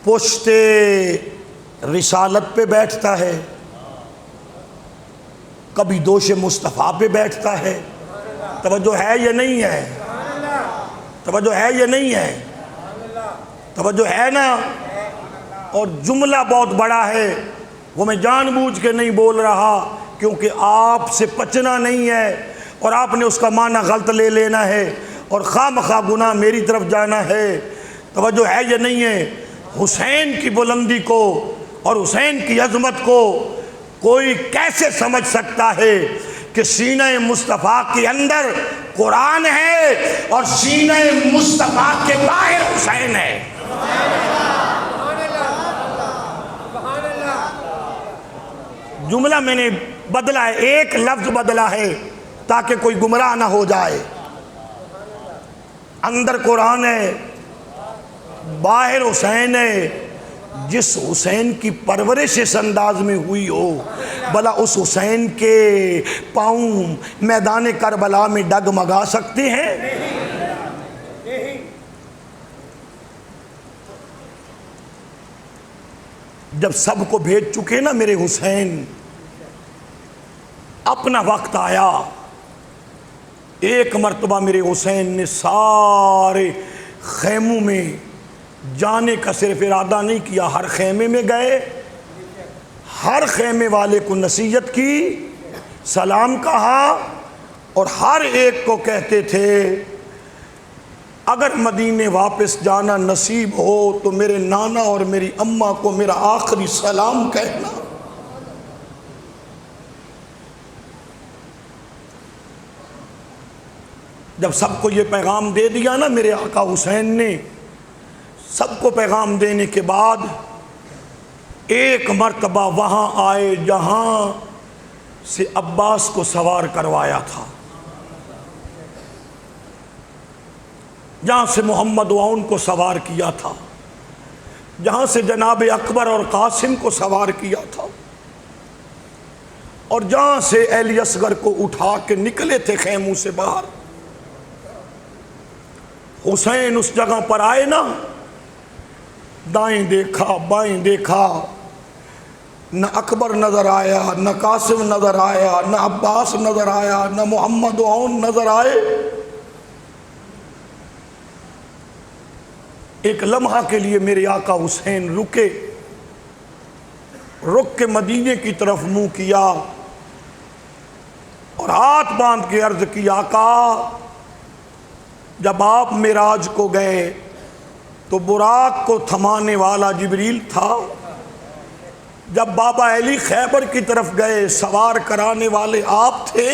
پشت رسالت پہ بیٹھتا ہے، کبھی دوش مصطفیٰ پہ بیٹھتا ہے۔ توجہ ہے یا نہیں ہے؟ توجہ ہے یا نہیں ہے؟ توجہ ہے نا؟ اور جملہ بہت بڑا ہے، وہ میں جان بوجھ کے نہیں بول رہا کیونکہ آپ سے پچنا نہیں ہے اور آپ نے اس کا معنی غلط لے لینا ہے اور خواہ مخواہ گناہ میری طرف جانا ہے۔ توجہ ہے یا نہیں ہے؟ حسین کی بلندی کو اور حسین کی عظمت کو کوئی کیسے سمجھ سکتا ہے کہ سینہ مصطفیٰ کے اندر قرآن ہے اور سینہ مصطفیٰ کے باہر حسین ہے۔ جملہ میں نے بدلا ہے، ایک لفظ بدلا ہے تاکہ کوئی گمراہ نہ ہو جائے۔ اندر قرآن ہے، باہر حسین ہے۔ جس حسین کی پرورش اس انداز میں ہوئی ہو، بھلا اس حسین کے پاؤں میدان کربلا میں ڈگمگا سکتے ہیں؟ جب سب کو بھیج چکے نا میرے حسین، اپنا وقت آیا، ایک مرتبہ میرے حسین نے سارے خیموں میں جانے کا صرف ارادہ نہیں کیا، ہر خیمے میں گئے، ہر خیمے والے کو نصیحت کی، سلام کہا، اور ہر ایک کو کہتے تھے اگر مدینے واپس جانا نصیب ہو تو میرے نانا اور میری اماں کو میرا آخری سلام کہنا۔ جب سب کو یہ پیغام دے دیا نا میرے آقا حسین نے، سب کو پیغام دینے کے بعد ایک مرتبہ وہاں آئے جہاں سے عباس کو سوار کروایا تھا، جہاں سے محمد وعون کو سوار کیا تھا، جہاں سے جناب اکبر اور قاسم کو سوار کیا تھا، اور جہاں سے علی اصغر کو اٹھا کے نکلے تھے خیموں سے باہر۔ حسین اس جگہ پر آئے نا، دائیں دیکھا بائیں دیکھا، نہ اکبر نظر آیا، نہ قاسم نظر آیا، نہ عباس نظر آیا، نہ محمد وعون نظر آئے۔ ایک لمحہ کے لیے میرے آقا حسین رکے، رک کے مدینے کی طرف منہ کیا اور ہاتھ باندھ کے عرض کی، آقا جب آپ معراج کو گئے تو براق کو تھمانے والا جبریل تھا، جب بابا علی خیبر کی طرف گئے سوار کرانے والے آپ تھے،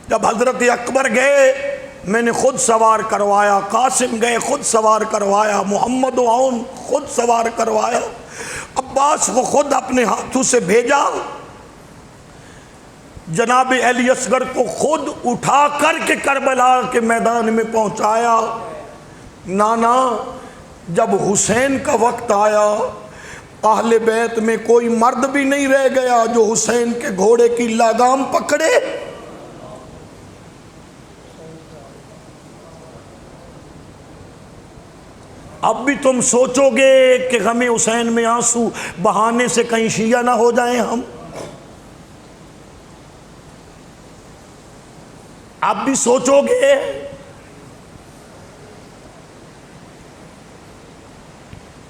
جب حضرت اکبر گئے میں نے خود سوار کروایا، قاسم گئے خود سوار کروایا، محمد وعون خود سوار کروایا، عباس کو خود اپنے ہاتھوں سے بھیجا، جناب علی اصغر کو خود اٹھا کر کے کربلا کے میدان میں پہنچایا۔ نانا جب حسین کا وقت آیا، اہل بیت میں کوئی مرد بھی نہیں رہ گیا جو حسین کے گھوڑے کی لگام پکڑے۔ اب بھی تم سوچو گے کہ غم حسین میں آنسو بہانے سے کہیں شیعہ نہ ہو جائیں ہم؟ اب بھی سوچو گے؟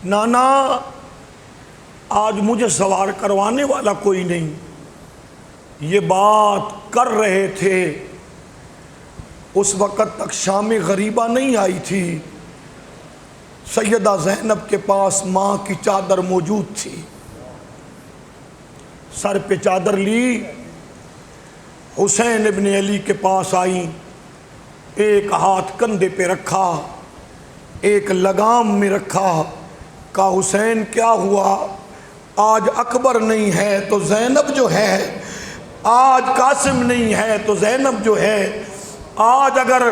نانا آج مجھے سوار کروانے والا کوئی نہیں، یہ بات کر رہے تھے، اس وقت تک شام غریبہ نہیں آئی تھی، سیدہ زینب کے پاس ماں کی چادر موجود تھی، سر پہ چادر لی، حسین ابن علی کے پاس آئیں، ایک ہاتھ کندھے پہ رکھا، ایک لگام میں رکھا، کہا حسین کیا ہوا؟ آج اکبر نہیں ہے تو زینب جو ہے، آج قاسم نہیں ہے تو زینب جو ہے، آج اگر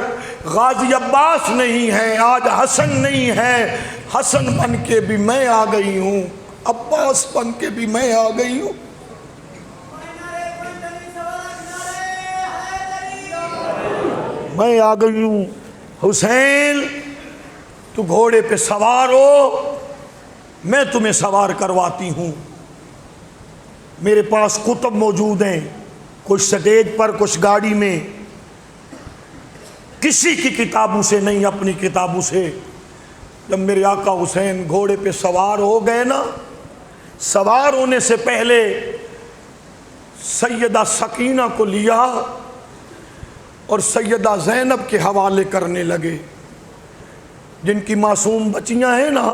غازی عباس نہیں ہے، آج حسن نہیں ہے، حسن بن کے بھی میں آ گئی ہوں، عباس بن کے بھی میں آ گئی ہوں۔ میں آ گئی ہوں۔ حسین تو گھوڑے پہ سوار ہو، میں تمہیں سوار کرواتی ہوں۔ میرے پاس کتب موجود ہیں، کچھ سٹیج پر، کچھ گاڑی میں، کسی کی کتابوں سے نہیں، اپنی کتابوں سے۔ جب میرے آقا حسین گھوڑے پہ سوار ہو گئے نا، سوار ہونے سے پہلے سیدہ سکینہ کو لیا اور سیدہ زینب کے حوالے کرنے لگے۔ جن کی معصوم بچیاں ہیں نا،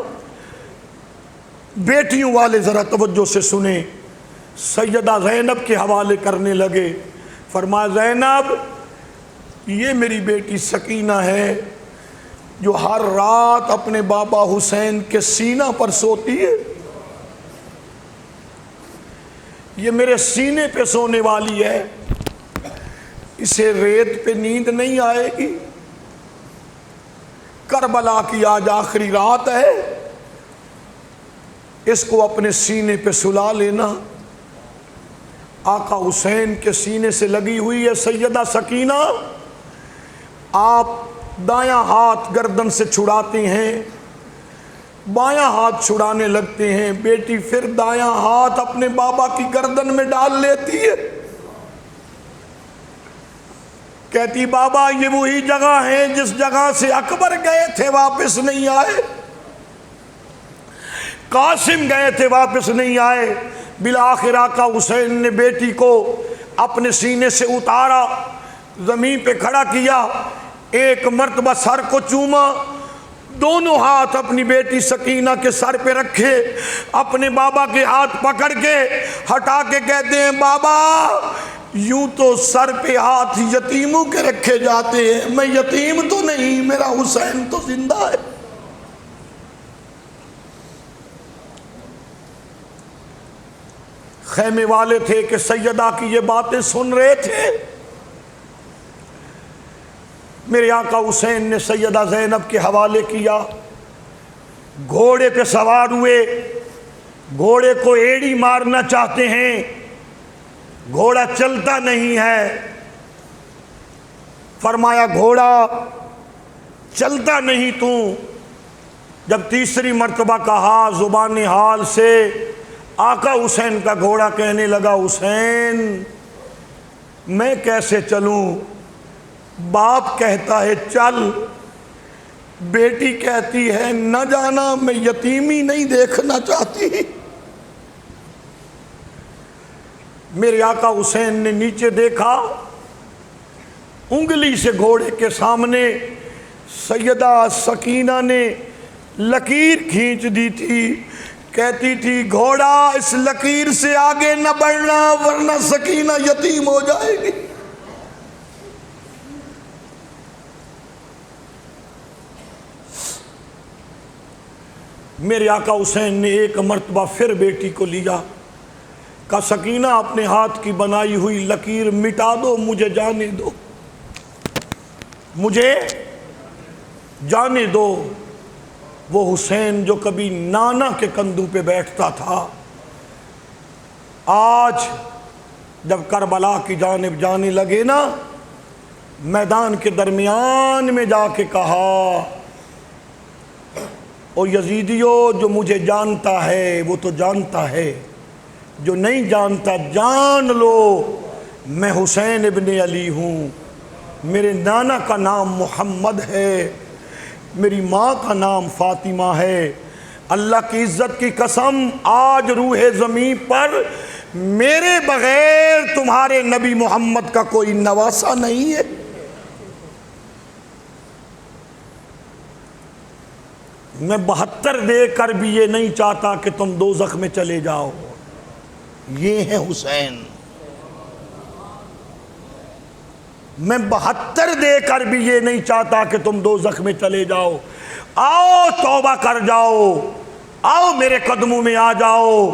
بیٹیوں والے ذرا توجہ سے سنیں۔ سیدہ زینب کے حوالے کرنے لگے، فرمایا زینب یہ میری بیٹی سکینہ ہے جو ہر رات اپنے بابا حسین کے سینہ پر سوتی ہے، یہ میرے سینے پہ سونے والی ہے، اسے ریت پہ نیند نہیں آئے گی۔ کربلا کی آج آخری رات ہے، اس کو اپنے سینے پہ سلا لینا۔ آقا حسین کے سینے سے لگی ہوئی ہے سیدہ سکینہ، آپ دایاں ہاتھ گردن سے چھڑاتے ہیں، بایاں ہاتھ چھڑانے لگتے ہیں، بیٹی پھر دایاں ہاتھ اپنے بابا کی گردن میں ڈال لیتی ہے، کہتی بابا یہ وہی جگہ ہے جس جگہ سے اکبر گئے تھے واپس نہیں آئے، قاسم گئے تھے واپس نہیں آئے۔ بالآخر آقا حسین نے بیٹی کو اپنے سینے سے اتارا، زمین پہ کھڑا کیا، ایک مرتبہ سر کو چوما، دونوں ہاتھ اپنی بیٹی سکینہ کے سر پہ رکھے، اپنے بابا کے ہاتھ پکڑ کے ہٹا کے کہتے ہیں بابا یوں تو سر پہ ہاتھ یتیموں کے رکھے جاتے ہیں، میں یتیم تو نہیں، میرا حسین تو زندہ ہے۔ خیمے والے تھے کہ سیدہ کی یہ باتیں سن رہے تھے۔ میرے آقا حسین نے سیدہ زینب کے حوالے کیا، گھوڑے پہ سوار ہوئے، گھوڑے کو ایڑی مارنا چاہتے ہیں، گھوڑا چلتا نہیں ہے۔ فرمایا گھوڑا چلتا نہیں تو۔ جب تیسری مرتبہ کہا زبان حال سے، آقا حسین کا گھوڑا کہنے لگا حسین میں کیسے چلوں، باپ کہتا ہے چل، بیٹی کہتی ہے نہ جانا، میں یتیمی نہیں دیکھنا چاہتی۔ میرے آقا حسین نے نیچے دیکھا، انگلی سے گھوڑے کے سامنے سیدہ سکینہ نے لکیر کھینچ دی تھی، کہتی تھی گھوڑا اس لکیر سے آگے نہ بڑھنا ورنہ سکینہ یتیم ہو جائے گی۔ میرے آقا حسین نے ایک مرتبہ پھر بیٹی کو لیا، کہا سکینہ اپنے ہاتھ کی بنائی ہوئی لکیر مٹا دو، مجھے جانے دو، مجھے جانے دو۔ وہ حسین جو کبھی نانا کے کندھوں پہ بیٹھتا تھا، آج جب کربلا کی جانب جانے لگے نا، میدان کے درمیان میں جا کے کہا او یزیدیو جو مجھے جانتا ہے وہ تو جانتا ہے، جو نہیں جانتا جان لو میں حسین ابن علی ہوں، میرے نانا کا نام محمد ہے، میری ماں کا نام فاطمہ ہے، اللہ کی عزت کی قسم آج روح زمین پر میرے بغیر تمہارے نبی محمد کا کوئی نواسہ نہیں ہے۔ میں 72 دے کر بھی یہ نہیں چاہتا کہ تم دوزخ میں چلے جاؤ، یہ ہے حسین۔ میں 72 دے کر بھی یہ نہیں چاہتا کہ تم دوزخ میں چلے جاؤ، آؤ توبہ کر جاؤ، آؤ میرے قدموں میں آ جاؤ،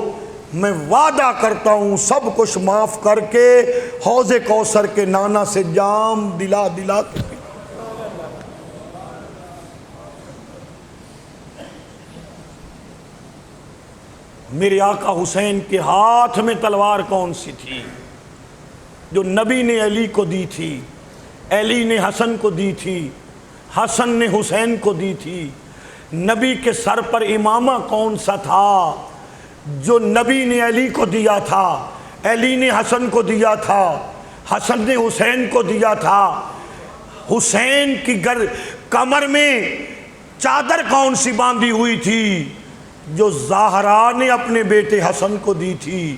میں وعدہ کرتا ہوں سب کچھ معاف کر کے حوض کوثر کے نانا سے جام دلا دلا کے۔ میرے آقا حسین کے ہاتھ میں تلوار کون سی تھی جو نبی نے علی کو دی تھی، علی نے حسن کو دی تھی، حسن نے حسین کو دی تھی، نبی کے سر پر امامہ کون سا تھا جو نبی نے علی کو دیا تھا، علی نے حسن کو دیا تھا، حسن نے حسین کو دیا تھا؟ حسین کی کمر میں چادر کون سی باندھی ہوئی تھی جو زہرا نے اپنے بیٹے حسن کو دی تھی،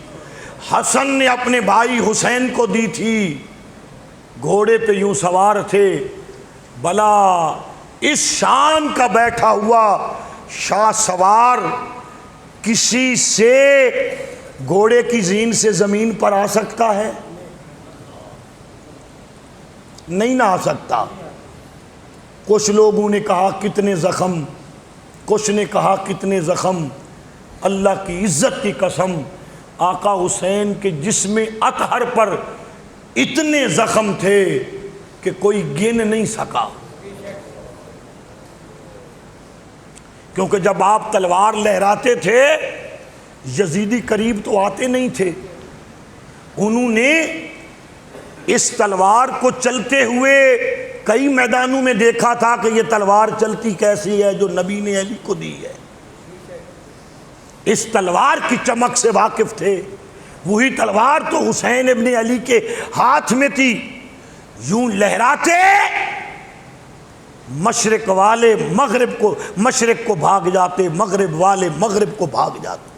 حسن نے اپنے بھائی حسین کو دی تھی؟ گھوڑے پہ یوں سوار تھے، بلا اس شان کا بیٹھا ہوا شاہ سوار کسی سے گھوڑے کی زین سے زمین پر آ سکتا ہے؟ نہیں نہ آ سکتا۔ کچھ لوگوں نے کہا کتنے زخم، کچھ نے کہا کتنے زخم، اللہ کی عزت کی قسم آقا حسین کے جسم اطہر پر اتنے زخم تھے کہ کوئی گن نہیں سکا، کیونکہ جب آپ تلوار لہراتے تھے یزیدی قریب تو آتے نہیں تھے، انہوں نے اس تلوار کو چلتے ہوئے کئی میدانوں میں دیکھا تھا کہ یہ تلوار چلتی کیسی ہے جو نبی نے علی کو دی ہے، اس تلوار کی چمک سے واقف تھے۔ وہی تلوار تو حسین ابن علی کے ہاتھ میں تھی، یوں لہراتے مشرق والے مشرق کو بھاگ جاتے، مغرب والے مغرب کو بھاگ جاتے،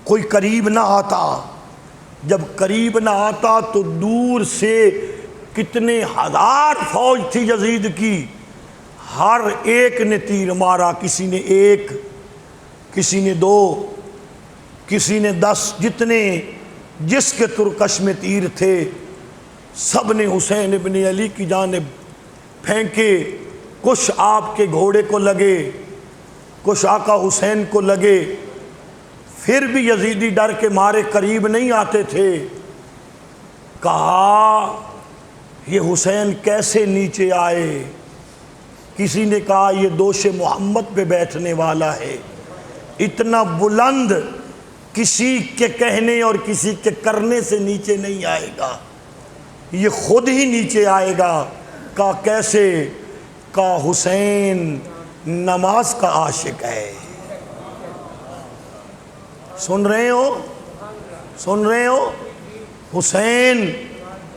کوئی قریب نہ آتا۔ جب قریب نہ آتا تو دور سے کتنے ہزار فوج تھی یزید کی، ہر ایک نے تیر مارا، کسی نے ایک، کسی نے دو، کسی نے 10، جتنے جس کے ترکش میں تیر تھے سب نے حسین ابن علی کی جانب پھینکے۔ کچھ آپ کے گھوڑے کو لگے، کچھ آقا حسین کو لگے، پھر بھی یزیدی ڈر کے مارے قریب نہیں آتے تھے۔ کہا یہ حسین کیسے نیچے آئے؟ کسی نے کہا یہ دوش محمد پہ بیٹھنے والا ہے، اتنا بلند کسی کے کہنے اور کسی کے کرنے سے نیچے نہیں آئے گا، یہ خود ہی نیچے آئے گا۔ کہا کیسے؟ کہا حسین نماز کا عاشق ہے۔ سن رہے ہو؟ سن رہے ہو؟ حسین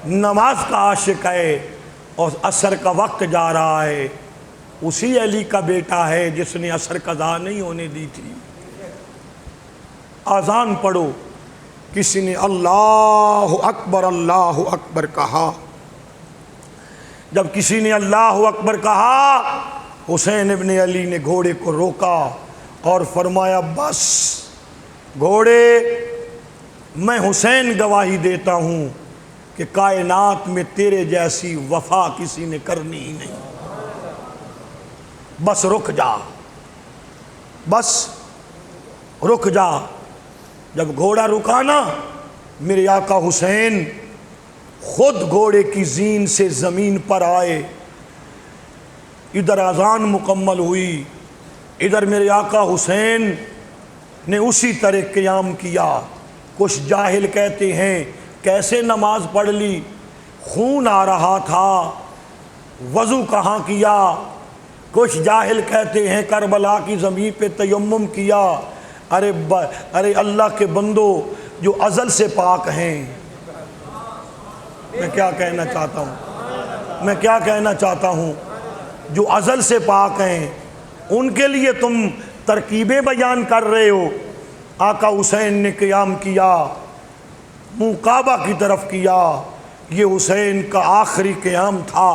نماز کا عاشق ہے، اور عصر کا وقت جا رہا ہے، اسی علی کا بیٹا ہے جس نے عصر قضا نہیں ہونے دی تھی۔ اذان پڑھو، کسی نے اللہ اکبر کہا، جب کسی نے اللہ اکبر کہا حسین ابن علی نے گھوڑے کو روکا اور فرمایا بس گھوڑے، میں حسین گواہی دیتا ہوں کہ کائنات میں تیرے جیسی وفا کسی نے کرنی ہی نہیں، بس رک جا، بس رک جا۔ جب گھوڑا رکا نا، میرے آقا حسین خود گھوڑے کی زین سے زمین پر آئے، ادھر اذان مکمل ہوئی، ادھر میرے آقا حسین نے اسی طرح قیام کیا۔ کچھ جاہل کہتے ہیں کیسے نماز پڑھ لی، خون آ رہا تھا، وضو کہاں کیا؟ کچھ جاہل کہتے ہیں کربلا کی زمین پہ تیمم کیا۔ ارے اللہ کے بندو جو ازل سے پاک ہیں، میں کیا کہنا چاہتا ہوں، جو ازل سے پاک ہیں ان کے لیے تم ترکیبیں بیان کر رہے ہو۔ آقا حسین نے قیام کیا، منہ کعبہ کی طرف کیا، یہ حسین کا آخری قیام تھا۔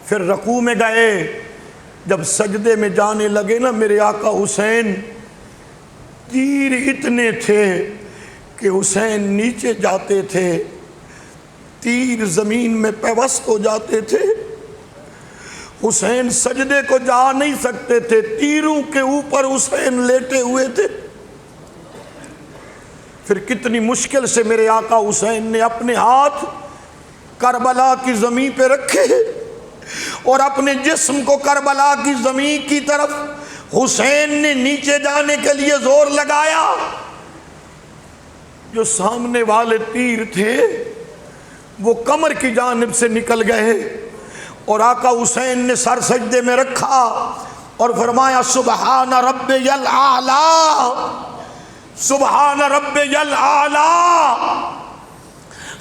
پھر رکوع میں گئے، جب سجدے میں جانے لگے نا میرے آقا حسین، تیر اتنے تھے کہ حسین نیچے جاتے تھے، تیر زمین میں پیوست ہو جاتے تھے، حسین سجدے کو جا نہیں سکتے تھے، تیروں کے اوپر حسین لیٹے ہوئے تھے۔ پھر کتنی مشکل سے میرے آقا حسین نے اپنے ہاتھ کربلا کی زمین پہ رکھے اور اپنے جسم کو کربلا کی زمین کی طرف حسین نے نیچے جانے کے لیے زور لگایا۔ جو سامنے والے تیر تھے وہ کمر کی جانب سے نکل گئے اور آقا حسین نے سر سجدے میں رکھا اور فرمایا سبحان ربی الاعلی، سبحان ربی الاعلی،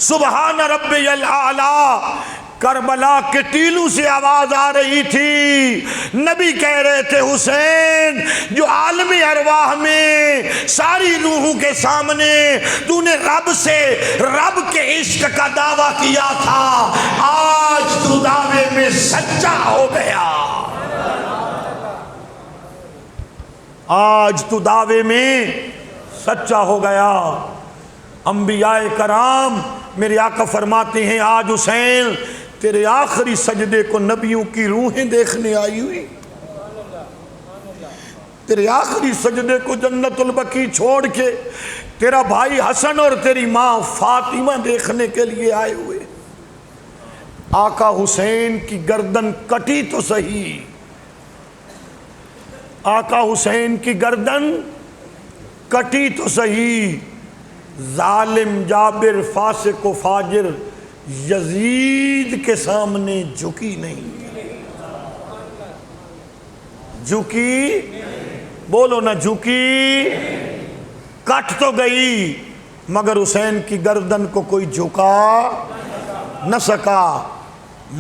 سبحان ربی الاعلی۔ کربلا کے ٹیلوں سے آواز آ رہی تھی، نبی کہہ رہے تھے حسین جو عالم ارواح میں ساری روحوں کے سامنے تو نے رب سے رب کے عشق کا دعویٰ کیا تھا، آج تو دعوے میں سچا ہو گیا، آج تو دعوے میں سچا ہو گیا۔ انبیاء کرام میرے آقا فرماتے ہیں آج حسین تیرے آخری سجدے کو نبیوں کی روحیں دیکھنے آئی ہوئی، تیرے آخری سجدے کو جنت البقیع چھوڑ کے تیرا بھائی حسن اور تیری ماں فاطمہ دیکھنے کے لیے آئے ہوئے۔ آقا حسین کی گردن کٹی تو صحیح، آقا حسین کی گردن کٹی تو صحیح، ظالم جابر فاسق و فاجر یزید کے سامنے جھکی نہیں، جھکی، بولو نا جھکی، کٹ تو گئی مگر حسین کی گردن کو کوئی جھکا نہ سکا۔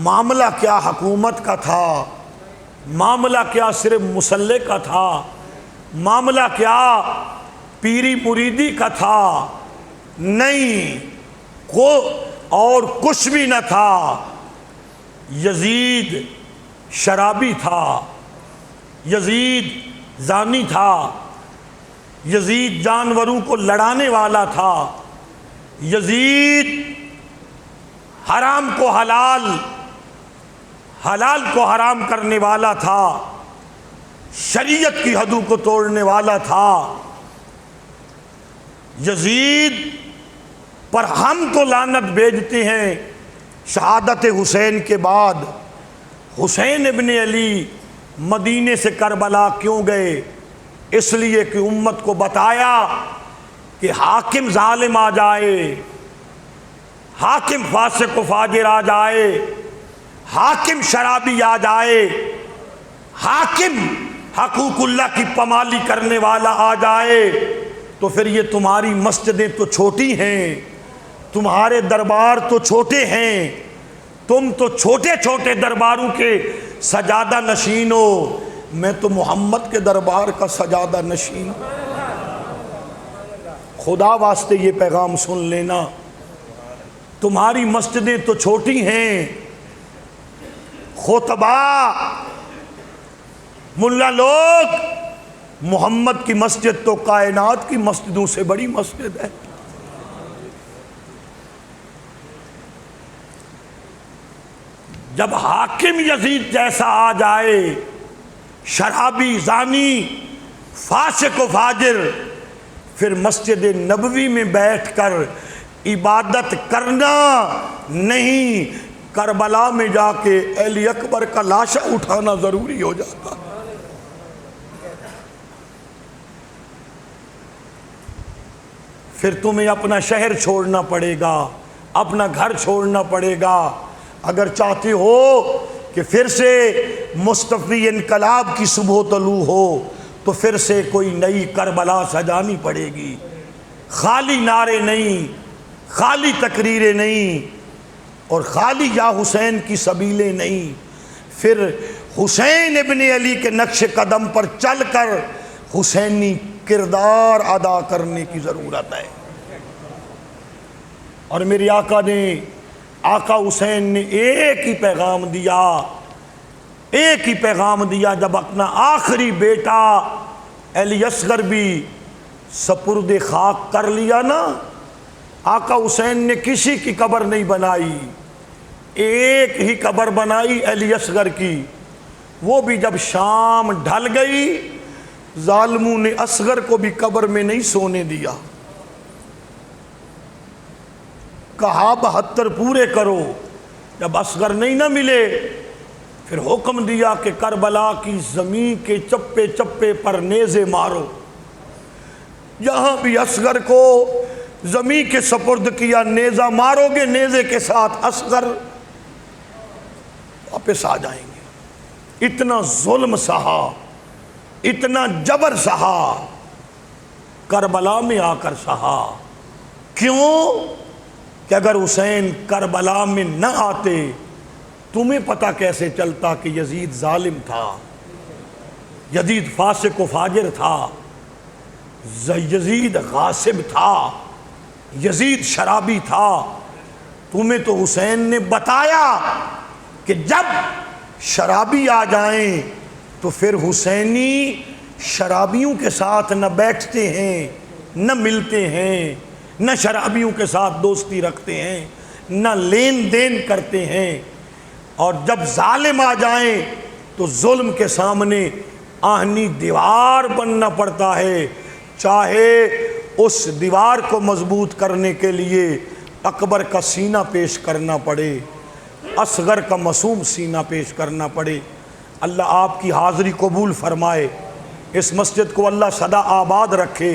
معاملہ کیا حکومت کا تھا، معاملہ کیا صرف مسلح کا تھا، معاملہ کیا پیری مریدی کا تھا، نہیں کو اور کچھ بھی نہ تھا۔ یزید شرابی تھا، یزید زانی تھا، یزید جانوروں کو لڑانے والا تھا، یزید حرام کو حلال، حلال کو حرام کرنے والا تھا، شریعت کی حدوں کو توڑنے والا تھا۔ یزید پر ہم تو لعنت بھیجتے ہیں شہادت حسین کے بعد۔ حسین ابن علی مدینے سے کربلا کیوں گئے؟ اس لیے کہ امت کو بتایا کہ حاکم ظالم آ جائے، حاکم فاسق و فاجر آ جائے، حاکم شرابی آ جائے، حاکم حقوق اللہ کی پامالی کرنے والا آ جائے تو پھر یہ تمہاری مسجدیں تو چھوٹی ہیں، تمہارے دربار تو چھوٹے ہیں، تم تو چھوٹے چھوٹے درباروں کے سجادہ نشین ہو، میں تو محمد کے دربار کا سجادہ نشین ہوں۔ خدا واسطے یہ پیغام سن لینا، تمہاری مسجدیں تو چھوٹی ہیں، خطبہ ملا لوگ، محمد کی مسجد تو کائنات کی مسجدوں سے بڑی مسجد ہے۔ جب حاکم یزید جیسا آ جائے، شرابی، زانی، فاسق و فاجر، پھر مسجد نبوی میں بیٹھ کر عبادت کرنا نہیں، کربلا میں جا کے علی اکبر کا لاشا اٹھانا ضروری ہو جاتا۔ پھر تمہیں اپنا شہر چھوڑنا پڑے گا، اپنا گھر چھوڑنا پڑے گا، اگر چاہتے ہو کہ پھر سے مصطفی انقلاب کی صبح طلوع ہو تو پھر سے کوئی نئی کربلا سجانی پڑے گی۔ خالی نعرے نہیں، خالی تقریریں نہیں، اور خالی یا حسین کی سبیلیں نہیں، پھر حسین ابن علی کے نقش قدم پر چل کر حسینی کردار ادا کرنے کی ضرورت ہے۔ اور میرے آقا حسین نے ایک ہی پیغام دیا، ایک ہی پیغام دیا، جب اپنا آخری بیٹا علی اصغر بھی سپرد خاک کر لیا نا، آقا حسین نے کسی کی قبر نہیں بنائی، ایک ہی قبر بنائی علی اصغر کی۔ وہ بھی جب شام ڈھل گئی، ظالموں نے اصغر کو بھی قبر میں نہیں سونے دیا، کہا 72 پورے کرو۔ جب اصغر نہیں نہ ملے پھر حکم دیا کہ کربلا کی زمین کے چپے چپے پر نیزے مارو۔ یہاں بھی اصغر کو زمین کے سپرد کیا، نیزہ مارو گے نیزے کے ساتھ اصغر۔ اب واپس آ جائیں گے۔ اتنا ظلم سہا، اتنا جبر سہا، کربلا میں آ کر سہا۔ کیوں کہ اگر حسین کربلا میں نہ آتے تمہیں پتہ کیسے چلتا کہ یزید ظالم تھا، یزید فاسق و فاجر تھا، یزید غاصب تھا، یزید شرابی تھا۔ تمہیں تو حسین نے بتایا کہ جب شرابی آ جائیں تو پھر حسینی شرابیوں کے ساتھ نہ بیٹھتے ہیں، نہ ملتے ہیں، نہ شرابیوں کے ساتھ دوستی رکھتے ہیں، نہ لین دین کرتے ہیں۔ اور جب ظالم آ جائیں تو ظلم کے سامنے آہنی دیوار بننا پڑتا ہے، چاہے اس دیوار کو مضبوط کرنے کے لیے اکبر کا سینہ پیش کرنا پڑے، اصغر کا معصوم سینہ پیش کرنا پڑے۔ اللہ آپ کی حاضری قبول فرمائے، اس مسجد کو اللہ سدا آباد رکھے،